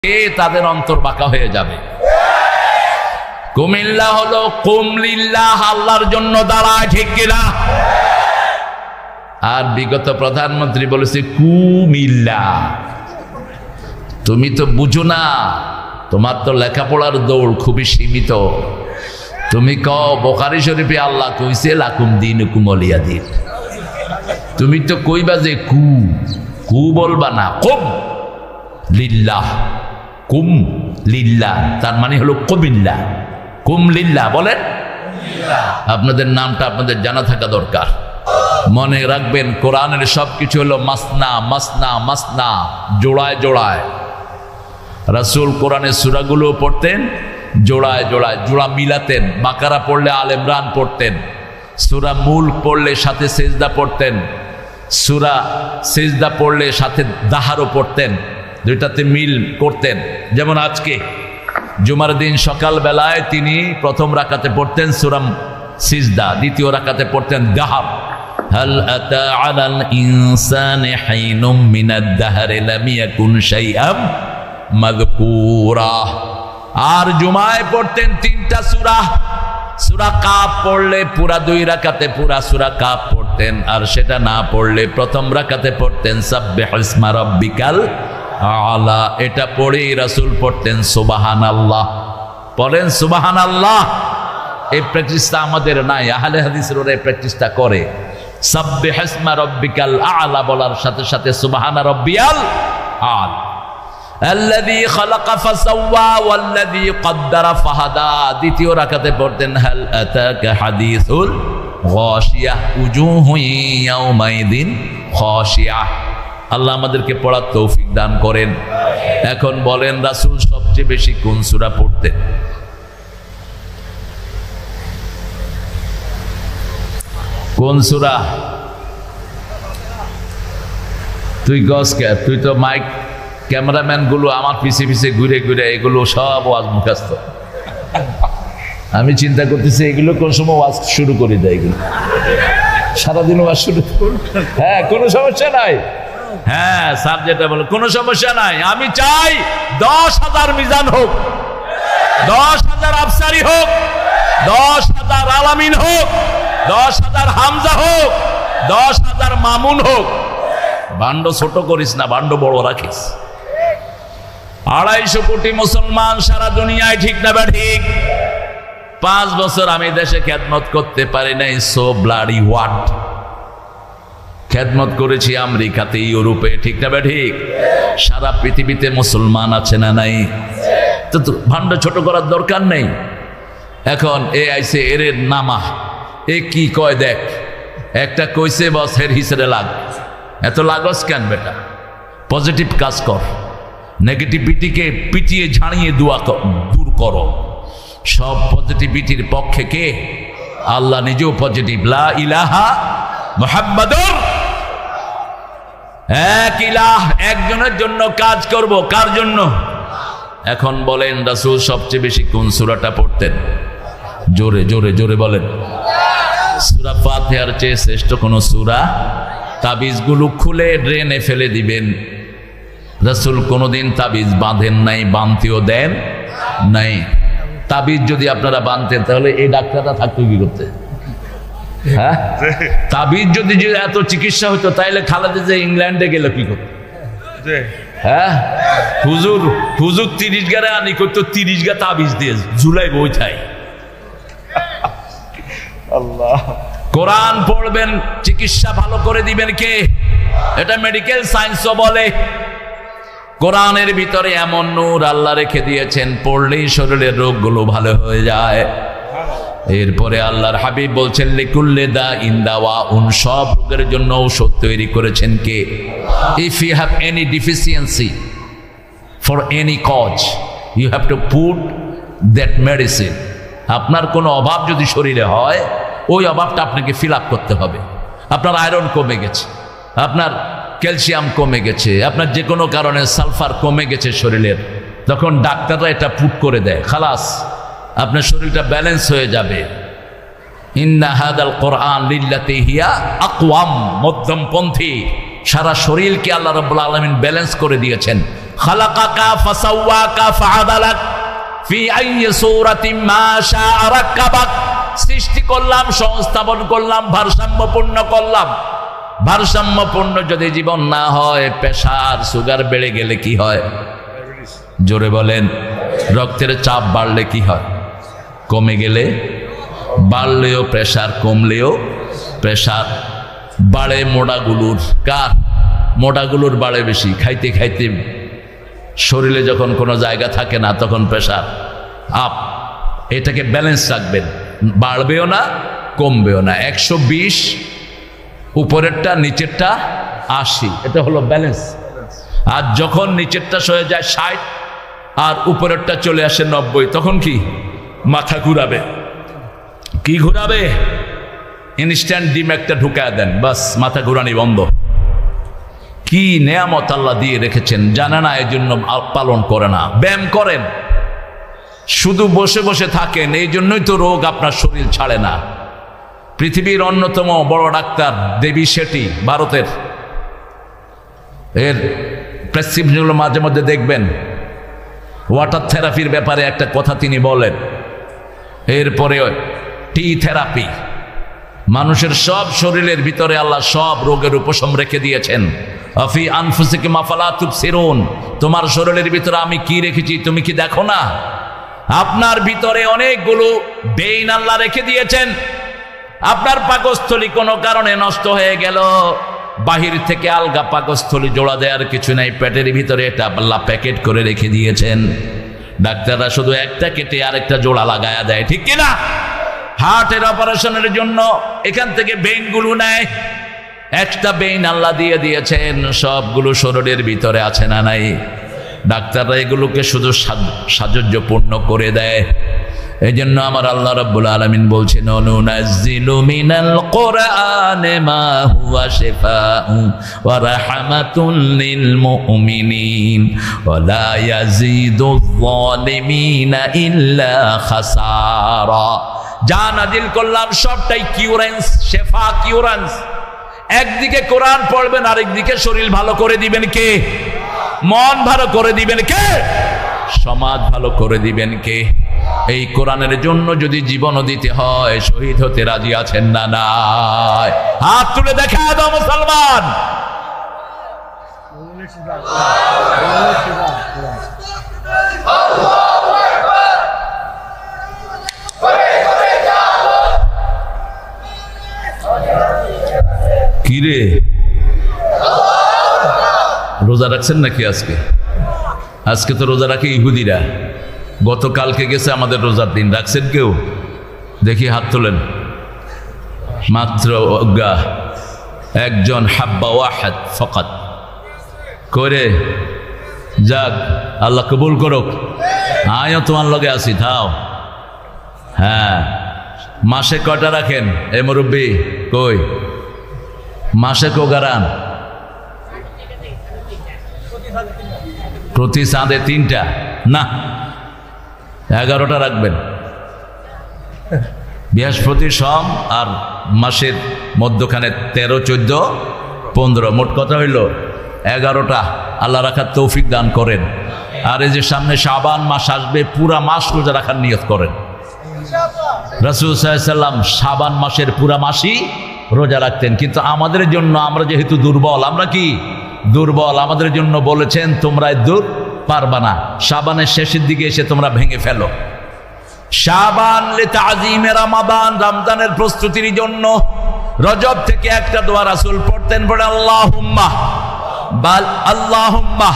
তাদের অন্তর বাঁকা হয়ে যাবে। কুমিল্লা হলো কুমলিল্লাহ, আল্লাহর জন্য দাঁড়ায়, ঠিক কিনা? আর বিগত প্রধানমন্ত্রী বলেছে কুমিল্লা। তুমি তো বুঝো না, তোমার তো লেখাপড়ার দৌড় খুবই সীমিত। তুমি কও বুখারী শরীফে আল্লাহ কইছে লাকুম দীনুকুম ওয়ালিয়া দীন। তুমি তো কইবা যে কু বলবা না, কুম লিল্লাহ, কুম লিল্লাহ, তার মানে হলো কুমিল্লা। কুম লিল্লাহ বলেন। আপনাদের নামটা আপনাদের জানা থাকা দরকার। মনে রাখবেন কোরআনের সবকিছু হলো মাসনা মাসনা মাসনা, জোড়ায় জোড়ায়। রাসূল কোরআনের সূরাগুলো পড়তেন জোড়ায় জোড়ায়, জোড়া মিলাতেন। বাকারা পড়লে আল ইমরান পড়তেন, সূরা মুলক পড়লে সাথে সিজদা পড়তেন, সূরা সিজদা পড়লে সাথে দাহারও পড়তেন, দুইটাতে মিল করতেন। যেমন আজকে জুমার দিন সকাল বেলায় তিনি প্রথম রাকাতে পড়তেন সূরা সিজদা, দ্বিতীয় রাকাতে পড়তেন দাহার। হাল আতা আলাল ইনসানি হাইনুম মিনাদ দাহরি লাম ইয়াকুন শাইআম মাযকুরা। আর জুমায় পড়তেন তিনটা সূরা। সূরা কাফ পড়লে পুরা দুই রাকাতে পুরা সূরা কাফ পড়তেন, আর সেটা না পড়লে প্রথম রাকাতে পড়তেন সাব্বিহিসমা রাব্বিকাল আলা। এটা পড়েই রাসূল পড়তেন সুবহানাল্লাহ। পড়েন সুবহানাল্লাহ। এই প্র্যাকটিসটা আমাদের নাই, আহলে হাদিসের ওরা এই প্র্যাকটিসটা করে। সাব্বিহিসমা রাব্বিকাল আলা বলার সাথে সাথে সুবহানা রাব্বিয়াল আলা। আল্লাযী খালাকা ফাসাওয়া ওয়াল্লাযী কদ্দারা ফাহাদা। দ্বিতীয় রাকাতে পড়তেন হাল আতাকা হাদিসুল গাশিয়া উজুহু ইয়াওমাইদিন খাশিয়া। আল্লাহ আমাদেরকে পড়ার তৌফিক দান করেন। এখন বলেন রাসূল সবচেয়ে বেশি কোন সূরা পড়তেন? কোন সূরা? তুই গসকে, তুই তো মাইক ক্যামেরাম্যান গুলো আমার পিছে পিছে ঘুরে ঘুরে এগুলো সব ওয়াজ মুখস্থ। আমি চিন্তা করতেছি এগুলো কোন সময় ওয়াজ শুরু করে দেয়, এগুলো সারাদিন ওয়াজ শুরু। হ্যাঁ, কোনো সমস্যা নাই। হ্যাঁ, স্যার যেটা বলে কোনো সমস্যা নাই। আমি চাই 10,000 মিজান হোক, 10,000 আফসারি হোক, 10,000 আলামিন হোক, 10,000 হামজা হোক, 10,000 মামুন হোক। ভাণ্ড ছোট করিস না, ভাণ্ড বড় রাখিস। 250 কোটি মুসলমান সারা দুনিয়ায়, ঠিক না বা ঠিক? 5 বছর আমি দেশে খেদমত করতে পারি নাই। So bloody what. খেদমত করেছি আমেরিকাতে, ইউরোপে, ঠিক না বা ঠিক? সারা পৃথিবীতে মুসলমান আছে না নাই? তো ভাণ্ড ছোট করার দরকার নেই। এখন এ আইছে এর নামা, এ কি কয় দেখ। একটা কইছে বস হের হিসেবে লাগ। এত লাগস কেন বেটা? পজিটিভ কাজ কর, নেগেটিভিটিকে পিটিয়ে ঝাড়িয়ে দূর করো। সব পজিটিভিটির পক্ষে কে? আল্লাহ নিজেও পজিটিভ। লা ইলাহা মুহাম্মাদুর, এক ইলাহ, একজনের জন্য কাজ করব। কার জন্য? এখন বলেন রাসূল সবচেয়ে বেশি কোন সূরাটা পড়তেন? জোরে জোরে জোরে বলেন। সূরা ফাতিহার চেয়ে শ্রেষ্ঠ কোন সূরা? তাবিজগুলো খুলে ড্রেনে ফেলে দিবেন। রাসূল কোনোদিন তাবিজ বাঁধেন নাই, বাঁধতেও দেন নাই। তাবিজ যদি আপনারা বাঁধতেন তাহলে এই ডাক্তারটা থাকতো কি করতে? হ্যাঁ, তাবিজ যদি এত চিকিৎসা হতো তাইলে খালেদা যে ইংল্যান্ডে গেল কি করতে? হ্যাঁ, হুজুর 30 গারে আনি করতো, 30 গা তাবিজ দিয়ে ঝুলাই বই থাই। আল্লাহ। কোরআন পড়বেন, চিকিৎসা ভালো করে দিবেন কে? এটা মেডিকেল সায়েন্সও বলে। কোরআনের ভিতরে এমন নূর আল্লাহ রেখে দিয়েছেন, পড়লেই শরীরের রোগগুলো ভালো হয়ে যায়। এরপরে আল্লাহর হাবিব বলছেন লিকুল্লি দাইন দাওয়াউন, সব রোগের জন্য ঔষধ তৈরি করেছেন কে? If you have any deficiency for any cause, you have to put that medicine. আপনার কোনো অভাব যদি শরীরে হয়, ওই অভাবটা আপনাকে ফিল আপ করতে হবে। আপনার আয়রন কমে গেছে, আপনার ক্যালসিয়াম কমে গেছে, আপনার যে কোনো কারণে সালফার কমে গেছে শরীরের, তখন ডাক্তাররা এটা পুট করে দেয়, খালাস আপনার শরীরটা ব্যালেন্স হয়ে যাবে। ইন্না হাদাল কোরআন লিল্লাতি হিয়া আকওয়াম, মধ্যমপন্থী। সারা শরীরকে আল্লাহ রাব্বুল আলামিন ব্যালেন্স করে দিয়েছেন। খালাকাকা ফাসাওয়াকা ফাআদালাক ফি আইয়ি সূরাতিন মা শাআ রাক্কাবাক। সৃষ্টি করলাম, সংস্থাপন করলাম, ভারসাম্যপূর্ণ করলাম। ভারসাম্যপূর্ণ যদি জীবন না হয়, প্রেসার সুগার বেড়ে গেলে কি হয়? জোরে বলেন। রক্তের চাপ বাড়লে কি হয়? কমে গেলে বাড়লেও প্রেসার, কমলেও প্রেসার বাড়ে। মোড়াগুলোর কার? মোড়াগুলোর বাড়ে বেশি। খাইতে খাইতে শরীরে যখন কোনো জায়গা থাকে না তখন প্রেসার আপ। এটাকে ব্যালেন্স রাখবেন, বাড়বেও না কমবেও না। 120 উপরেরটা, নিচেরটা 80, এটা হলো ব্যালেন্স। আর যখন নিচেরটা সয়ে যায় 60 আর উপরেরটা চলে আসে 90, তখন কি? মাথা ঘুরাবে। কি ঘুরাবে? ইনস্ট্যান্ট ডিম একটা ঢুকায় দেন, বাস মাথা ঘুরানি বন্ধ। কি নেয়ামত আল্লাহ দিয়ে রেখেছেন, জানে না, এই জন্য পালন করে না। ব্যায়াম করেন, শুধু বসে বসে থাকেন, এই জন্যই তো রোগ আপনার শরীর ছাড়ে না। পৃথিবীর অন্যতম বড় ডাক্তার দেবী শেঠি, ভারতের, এর প্রেসক্রিপশনগুলো মাঝে মধ্যে দেখবেন। ওয়াটার থেরাপির ব্যাপারে একটা কথা তিনি বলেন। এরপরে টি থেরাপি। মানুষের সব শরীরের ভিতরে আল্লাহ সব রোগের উপশম রেখে দিয়েছেন। আফি আনফুসিকুম আফালা তুবসিরুন। তোমার শরীরের ভিতরে আমি কি রেখেছি তুমি কি দেখো না? আপনার ভিতরে অনেকগুলো বেইন আল্লাহ রেখে দিয়েছেন। আপনার পাকস্থলী কোনো কারণে নষ্ট হয়ে গেল, বাহির থেকে আলগা পাকস্থলী জোড়া দেওয়ার কিছু নাই, পেটের ভিতরে এটা আল্লাহ প্যাকেট করে রেখে দিয়েছেন। ডাক্তাররা শুধু একটা কেটে আরেকটা জোড়া লাগায়া দেয়, ঠিক কিনা? হার্টের অপারেশনের জন্য এখান থেকে বেইনগুলো নেয়, একটা বেইন আল্লাহ দিয়ে দিয়েছেন। সবগুলো শরীরের ভিতরে আছে না নাই? ডাক্তাররা এগুলোকে শুধু সাহায্যপূর্ণ করে দেয়। এই জন্য আমার আল্লাহ রাব্বুল আলামিন বলছেন, নুনাজ্জিলু মিনাল কুরআনি মা হুয়া শিফাউ ওয়া রাহমাতুল লিল মুমিনিন ওয়া লা ইয়াজিদুয যালিমিনা ইল্লা খাসারা। যা নাজিল করলাম সবটাই কিউরেন্স, শেফা, কিউরেন্স। একদিকে কোরআন পড়বেন, আরেকদিকে শরীর ভালো করে দিবেন কে? মন ভালো করে দিবেন কে? সমাজ ভালো করে দিবেন কে? এই কোরআনের জন্য যদি জীবনও দিতে হয়, শহীদ হতে রাজি আছেন না? নাই? হাত তুলে দেখা দাও মুসলমান। কি রে, রোজা রাখছেন নাকি আজকে? আজকে তো রোজা রাখে ইহুদিরা, গতকালকে গেছে আমাদের রোজার দিন। রাখছেন কেউ? দেখি হাত তোলেন। মাত্র একজন, হাব্বা ওয়াহাদ ফকাত করে। যাক, আল্লাহ কবুল করুক। আমিও তোমার লগে আছি, থাও। হ্যাঁ, মাসে কয়টা রাখেন? এ মুরব্বী কই? মাসে কোগারান? প্রতি চাঁদে 3টা না, 11টা রাখবেন। বৃহস্পতি, সোম আর মাসের মধ্যখানে 13, 14, 15, মোট কথা হইল 11টা। আল্লাহ রাখার তৌফিক দান করেন। আর এই যে সামনে শাবান মাস আসবে, পুরা মাস রোজা রাখার নিয়ত করেন। রাসূল সাল্লাল্লাহু আলাইহি ওয়াসাল্লাম শাবান মাসের পুরা মাসই রোজা রাখতেন। কিন্তু আমাদের জন্য, আমরা যেহেতু দুর্বল, আমরা কি দুর্বল, আমাদের জন্য বলেছেন তোমরা দূর পারবা না, শাবানের শেষের দিকে এসে তোমরা ভেঙে ফেলো। শাবান লিতাযীমে রমাদান, রমজানের প্রস্তুতির জন্য রজব থেকে একটা দোয়া রাসূল পড়তেন, পড়ে আল্লাহুম্মা বাল আল্লাহুম্মা